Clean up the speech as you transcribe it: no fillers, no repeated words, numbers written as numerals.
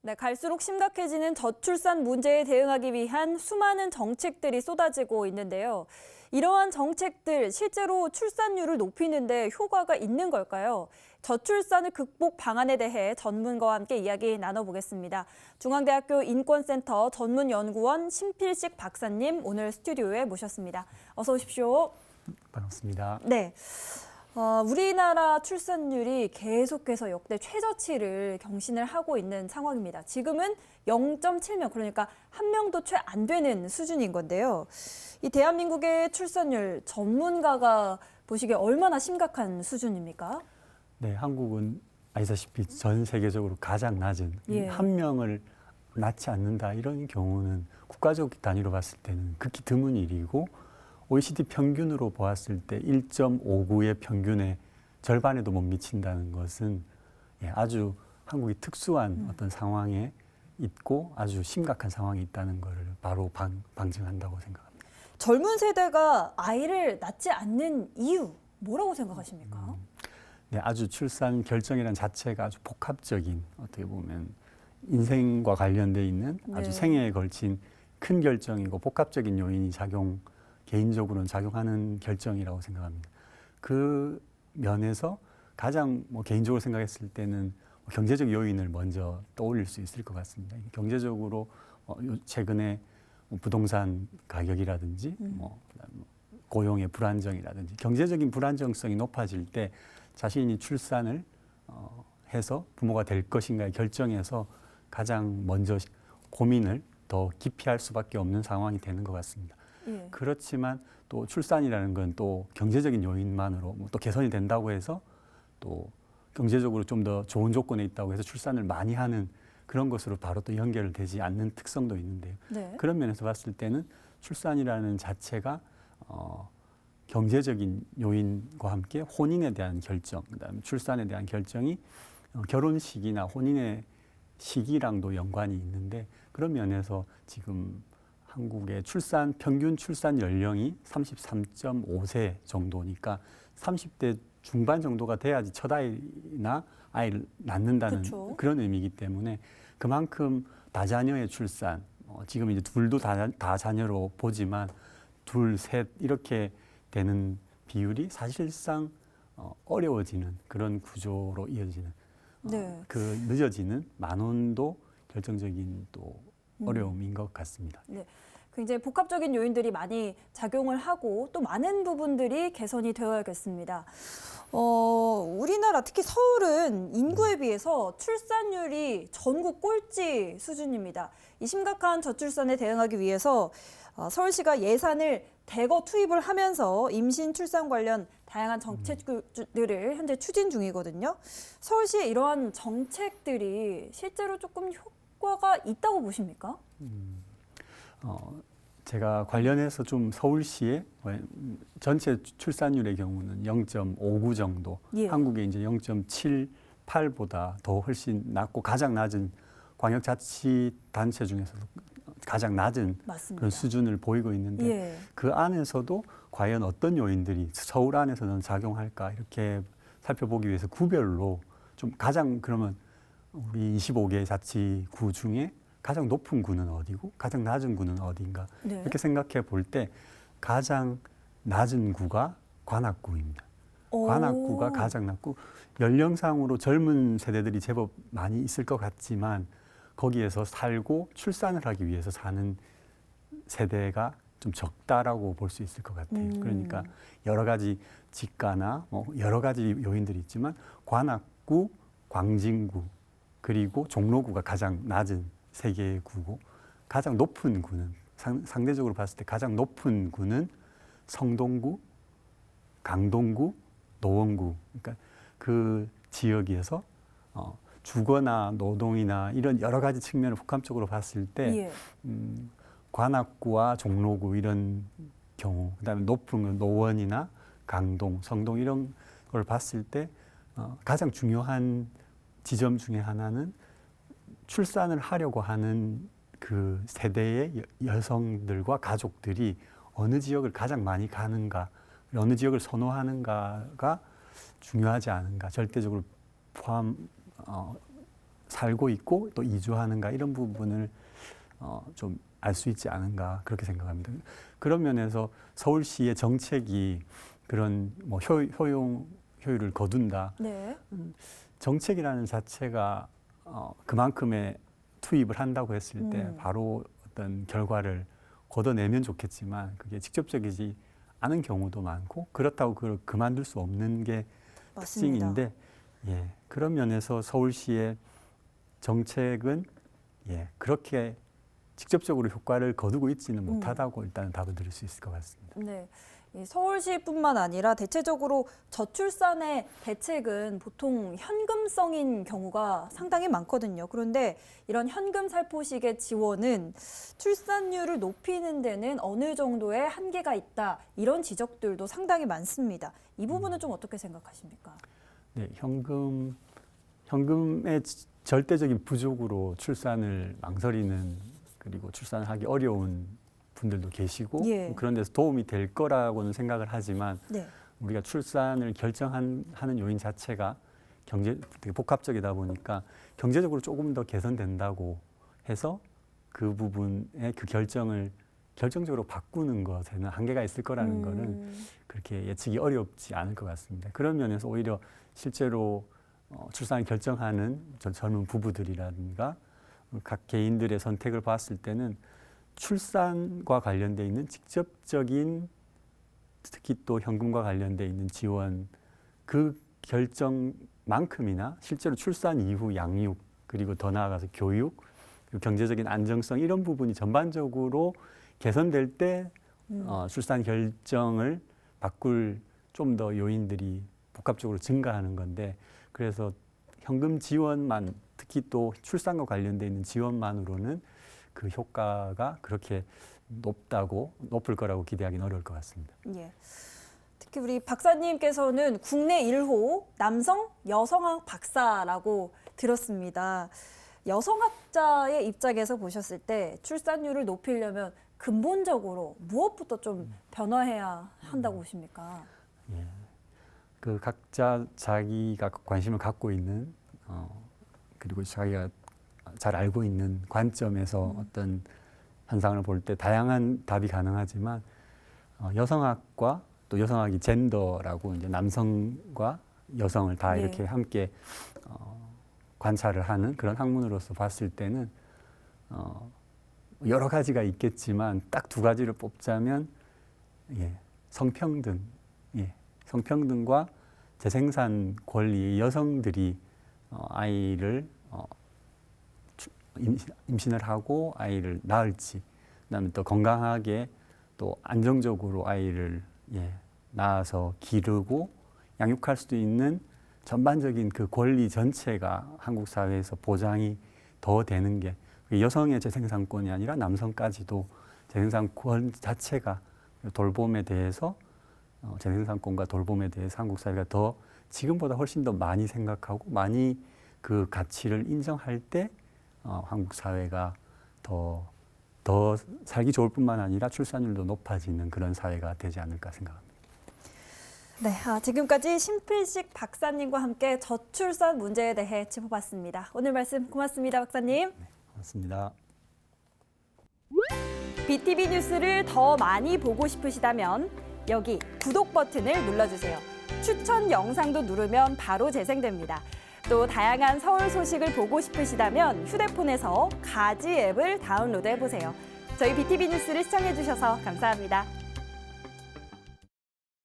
네, 갈수록 심각해지는 저출산 문제에 대응하기 위한 수많은 정책들이 쏟아지고 있는데요. 이러한 정책들 실제로 출산율을 높이는 데 효과가 있는 걸까요? 저출산을 극복 방안에 대해 전문가와 함께 이야기 나눠보겠습니다. 중앙대학교 인권센터 전문연구원 심필식 박사님 오늘 스튜디오에 모셨습니다. 어서 오십시오. 반갑습니다. 네. 우리나라 출산율이 계속해서 역대 최저치를 경신을 하고 있는 상황입니다. 지금은 0.7명, 그러니까 한 명도 채 안 되는 수준인 건데요. 이 대한민국의 출산율 전문가가 보시기에 얼마나 심각한 수준입니까? 네, 한국은 아시다시피 전 세계적으로 가장 낮은 예. 한 명을 낳지 않는다 이런 경우는 국가적 단위로 봤을 때는 극히 드문 일이고 OECD 평균으로 보았을 때 1.59의 평균의 절반에도 못 미친다는 것은 아주 한국이 특수한 어떤 상황에 있고 아주 심각한 상황이 있다는 것을 바로 방증한다고 생각합니다. 젊은 세대가 아이를 낳지 않는 이유 뭐라고 생각하십니까? 네, 아주 출산 결정이라는 자체가 아주 복합적인 어떻게 보면 인생과 관련돼 있는 아주 네. 생애에 걸친 큰 결정이고 복합적인 요인이 개인적으로는 작용하는 결정이라고 생각합니다. 그 면에서 가장 개인적으로 생각했을 때는 경제적 요인을 먼저 떠올릴 수 있을 것 같습니다. 경제적으로 최근에 부동산 가격이라든지 고용의 불안정이라든지 경제적인 불안정성이 높아질 때 자신이 출산을 해서 부모가 될 것인가의 결정에서 가장 먼저 고민을 더 깊이 할 수밖에 없는 상황이 되는 것 같습니다. 예. 그렇지만 또 출산이라는 건 또 경제적인 요인만으로 또 개선이 된다고 해서 또 경제적으로 좀 더 좋은 조건에 있다고 해서 출산을 많이 하는 그런 것으로 바로 또 연결되지 않는 특성도 있는데요. 네. 그런 면에서 봤을 때는 출산이라는 자체가 경제적인 요인과 함께 혼인에 대한 결정, 그다음에 출산에 대한 결정이 결혼식이나 혼인의 시기랑도 연관이 있는데 그런 면에서 지금 한국의 평균 출산 연령이 33.5세 정도니까 30대 중반 정도가 돼야지 첫 아이나 아이를 낳는다는 그쵸. 그런 의미이기 때문에 그만큼 다자녀의 출산, 지금 이제 둘도 다 자녀로 보지만 둘, 셋 이렇게 되는 비율이 사실상 어려워지는 그런 구조로 이어지는 네. 그 늦어지는 만원도 결정적인 또 어려움인 것 같습니다. 네, 굉장히 복합적인 요인들이 많이 작용을 하고 또 많은 부분들이 개선이 되어야겠습니다. 우리나라 특히 서울은 인구에 비해서 출산율이 전국 꼴찌 수준입니다. 이 심각한 저출산에 대응하기 위해서 서울시가 예산을 대거 투입을 하면서 임신 출산 관련 다양한 정책들을 현재 추진 중이거든요. 서울시의 이러한 정책들이 실제로 조금 효과가 있다고 보십니까? 제가 관련해서 좀 서울시의 전체 출산율의 경우는 0.59 정도, 예. 한국의 이제 0.78보다 더 훨씬 낮고 가장 낮은 광역자치단체 중에서도 가장 낮은 맞습니다. 그런 수준을 보이고 있는데 예. 그 안에서도 과연 어떤 요인들이 서울 안에서는 작용할까 이렇게 살펴보기 위해서 구별로 좀 가장 그러면 우리 25개 자치구 중에 가장 높은 구는 어디고 가장 낮은 구는 어디인가 네. 이렇게 생각해 볼 때 가장 낮은 구가 관악구입니다. 관악구가 가장 낮고 연령상으로 젊은 세대들이 제법 많이 있을 것 같지만 거기에서 살고 출산을 하기 위해서 사는 세대가 좀 적다라고 볼 수 있을 것 같아요. 그러니까 여러 가지 지가나 여러 가지 요인들이 있지만 관악구, 광진구 그리고 종로구가 가장 낮은 세 개의 구고 가장 높은 구는 상대적으로 봤을 때 가장 높은 구는 성동구, 강동구, 노원구. 그러니까 그 지역에서 주거나 노동이나 이런 여러 가지 측면을 복합적으로 봤을 때 예. 관악구와 종로구 이런 경우, 그다음에 높은 건 노원이나 강동, 성동 이런 걸 봤을 때 가장 중요한 지점 중에 하나는 출산을 하려고 하는 그 세대의 여성들과 가족들이 어느 지역을 가장 많이 가는가, 어느 지역을 선호하는가가 중요하지 않은가, 절대적으로 살고 있고 또 이주하는가 이런 부분을 좀 알 수 있지 않은가 그렇게 생각합니다. 그런 면에서 서울시의 정책이 그런 뭐 효율을 거둔다. 네. 정책이라는 자체가 그만큼의 투입을 한다고 했을 때 바로 어떤 결과를 걷어내면 좋겠지만 그게 직접적이지 않은 경우도 많고 그렇다고 그걸 그만둘 수 없는 게 맞습니다. 특징인데 예, 그런 면에서 서울시의 정책은 예, 그렇게 직접적으로 효과를 거두고 있지는 못하다고 일단 답을 드릴 수 있을 것 같습니다. 네. 이 서울시뿐만 아니라 대체적으로 저출산의 대책은 보통 현금성인 경우가 상당히 많거든요. 그런데 이런 현금 살포식의 지원은 출산율을 높이는 데는 어느 정도의 한계가 있다. 이런 지적들도 상당히 많습니다. 이 부분은 좀 어떻게 생각하십니까? 네, 현금의 절대적인 부족으로 출산을 망설이는 그리고 출산을 하기 어려운 분들도 계시고 예. 그런 데서 도움이 될 거라고는 생각을 하지만 네. 우리가 출산을 결정하는 요인 자체가 되게 복합적이다 보니까 경제적으로 조금 더 개선된다고 해서 그 부분의 그 결정을 결정적으로 바꾸는 것에는 한계가 있을 거라는 거는 그렇게 예측이 어렵지 않을 것 같습니다. 그런 면에서 오히려 실제로 출산을 결정하는 젊은 부부들이라든가 각 개인들의 선택을 봤을 때는 출산과 관련돼 있는 직접적인 특히 또 현금과 관련돼 있는 지원 그 결정만큼이나 실제로 출산 이후 양육 그리고 더 나아가서 교육 그리고 경제적인 안정성 이런 부분이 전반적으로 개선될 때 출산 결정을 바꿀 좀 더 요인들이 복합적으로 증가하는 건데 그래서 현금 지원만 특히 또 출산과 관련돼 있는 지원만으로는 그 효과가 그렇게 높을 거라고 기대하기는 어려울 것 같습니다. 예. 특히 우리 박사님께서는 국내 1호 남성 여성학 박사라고 들었습니다. 여성학자의 입장에서 보셨을 때 출산율을 높이려면 근본적으로 무엇부터 좀 변화해야 한다고 보십니까? 예. 그 각자 자기가 관심을 갖고 있는 그리고 자기가 잘 알고 있는 관점에서 어떤 현상을 볼 때 다양한 답이 가능하지만 여성학과 또 여성학이 젠더라고 이제 남성과 여성을 다 예. 이렇게 함께 관찰을 하는 그런 학문으로서 봤을 때는 여러 가지가 있겠지만 딱 두 가지를 뽑자면 예, 성평등, 예, 성평등과 재생산 권리 여성들이 아이를 임신을 하고 아이를 낳을지 그다음에 또 건강하게 또 안정적으로 아이를 예, 낳아서 기르고 양육할 수도 있는 전반적인 그 권리 전체가 한국 사회에서 보장이 더 되는 게 여성의 재생산권이 아니라 남성까지도 재생산권 자체가 돌봄에 대해서 재생산권과 돌봄에 대해서 한국 사회가 더 지금보다 훨씬 더 많이 생각하고 많이 그 가치를 인정할 때 한국 사회가 더 살기 좋을 뿐만 아니라 출산율도 높아지는 그런 사회가 되지 않을까 생각합니다. 네, 지금까지 신필식 박사님과 함께 저출산 문제에 대해 짚어봤습니다. 오늘 말씀 고맙습니다, 박사님. 네, 고맙습니다. BTV 뉴스를 더 많이 보고 싶으시다면 여기 구독 버튼을 눌러주세요. 추천 영상도 누르면 바로 재생됩니다. 또 다양한 서울 소식을 보고 싶으시다면 휴대폰에서 가지 앱을 다운로드해보세요. 저희 BTV 뉴스를 시청해주셔서 감사합니다.